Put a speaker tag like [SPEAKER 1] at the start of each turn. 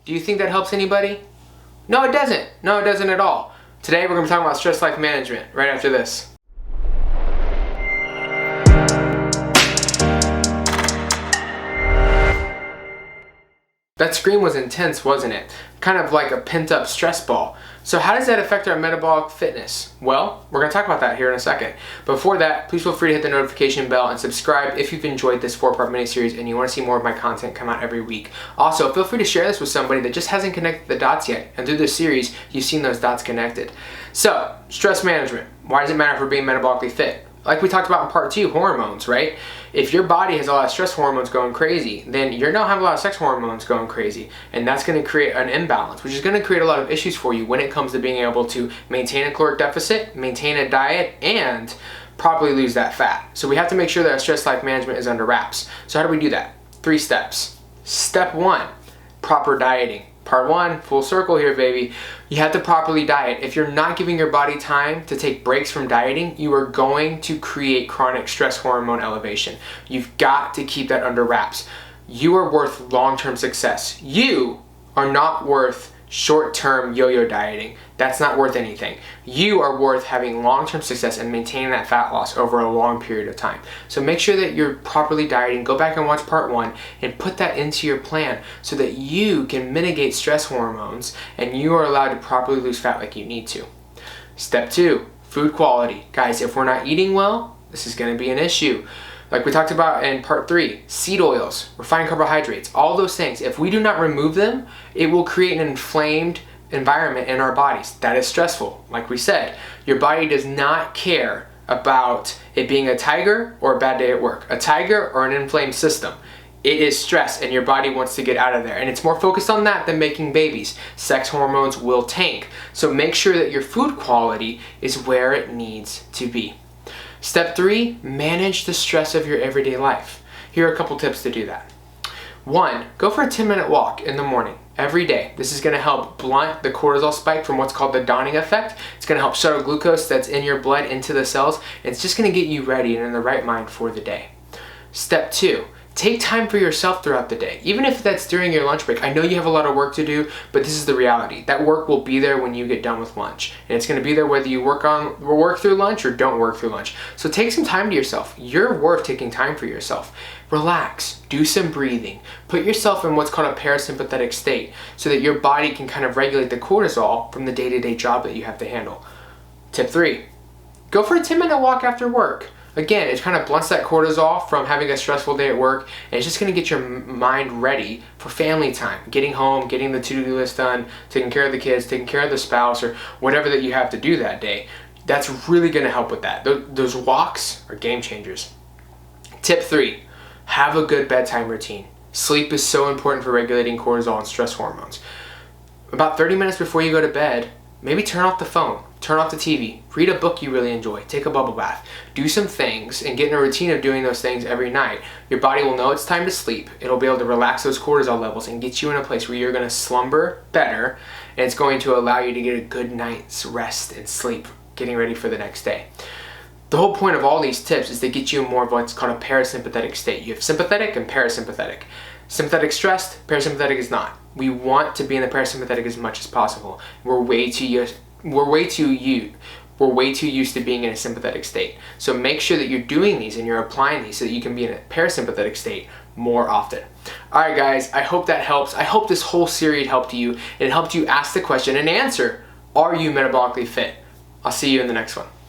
[SPEAKER 1] Do you think that helps anybody? No, it doesn't. No, it doesn't at all. Today we're going to be talking about stress life management right after this. That scream was intense, wasn't it? Kind of like a pent-up stress ball. So how does that affect our metabolic fitness? Well, we're going to talk about that here in a second. Before that, please feel free to hit the notification bell and subscribe if you've enjoyed this 4-part mini-series and you want to see more of my content come out every week. Also, feel free to share this with somebody that just hasn't connected the dots yet, and through this series, you've seen those dots connected. So, stress management. Why does it matter for being metabolically fit? Like we talked about in part 2, hormones, right? If your body has a lot of stress hormones going crazy, then you're going to have a lot of sex hormones going crazy. And that's going to create an imbalance, which is going to create a lot of issues for you when it comes to being able to maintain a caloric deficit, maintain a diet, and properly lose that fat. So we have to make sure that our stress life management is under wraps. So how do we do that? 3 steps. Step 1, proper dieting. Part 1, full circle here, baby. You have to properly diet. If you're not giving your body time to take breaks from dieting, you are going to create chronic stress hormone elevation. You've got to keep that under wraps. You are worth long-term success. You are not worth short-term yo-yo dieting. That's not worth anything. You are worth having long-term success and maintaining that fat loss over a long period of time. So make sure that you're properly dieting. Go back and watch part 1 and put that into your plan so that you can mitigate stress hormones and you are allowed to properly lose fat like you need to. Step 2, food quality. Guys, if we're not eating well, this is going to be an issue. Like we talked about in part 3, seed oils, refined carbohydrates, all those things. If we do not remove them, it will create an inflamed environment in our bodies. That is stressful. Like we said, your body does not care about it being a tiger or a bad day at work, a tiger or an inflamed system. It is stress and your body wants to get out of there. And it's more focused on that than making babies. Sex hormones will tank. So make sure that your food quality is where it needs to be. Step 3, manage the stress of your everyday life. Here are a couple tips to do that. 1, go for a 10-minute walk in the morning every day. This is going to help blunt the cortisol spike from what's called the dawning effect. It's going to help shuttle glucose that's in your blood into the cells, and it's just going to get you ready and in the right mind for the day. Step 2, take time for yourself throughout the day, even if that's during your lunch break. I know you have a lot of work to do, but this is the reality. That work will be there when you get done with lunch. And it's going to be there whether you work through lunch or don't work through lunch. So take some time to yourself. You're worth taking time for yourself. Relax, do some breathing. Put yourself in what's called a parasympathetic state so that your body can kind of regulate the cortisol from the day-to-day job that you have to handle. Tip 3, go for a 10-minute walk after work. Again, it kind of blunts that cortisol from having a stressful day at work, and it's just going to get your mind ready for family time, getting home, getting the to-do list done, taking care of the kids, taking care of the spouse, or whatever that you have to do that day. That's really going to help with that. Those walks are game changers. Tip 3, have a good bedtime routine. Sleep is so important for regulating cortisol and stress hormones. About 30 minutes before you go to bed, maybe turn off the phone, turn off the TV, read a book you really enjoy, take a bubble bath, do some things and get in a routine of doing those things every night. Your body will know it's time to sleep. It'll be able to relax those cortisol levels and get you in a place where you're going to slumber better, and it's going to allow you to get a good night's rest and sleep, getting ready for the next day. The whole point of all these tips is to get you in more of what's called a parasympathetic state. You have sympathetic and parasympathetic. Sympathetic stressed, parasympathetic is not. We want to be in the parasympathetic as much as possible. We're way too used to being in a sympathetic state. So make sure that you're doing these and you're applying these so that you can be in a parasympathetic state more often. Alright guys, I hope that helps. I hope this whole series helped you and it helped you ask the question and answer, are you metabolically fit? I'll see you in the next one.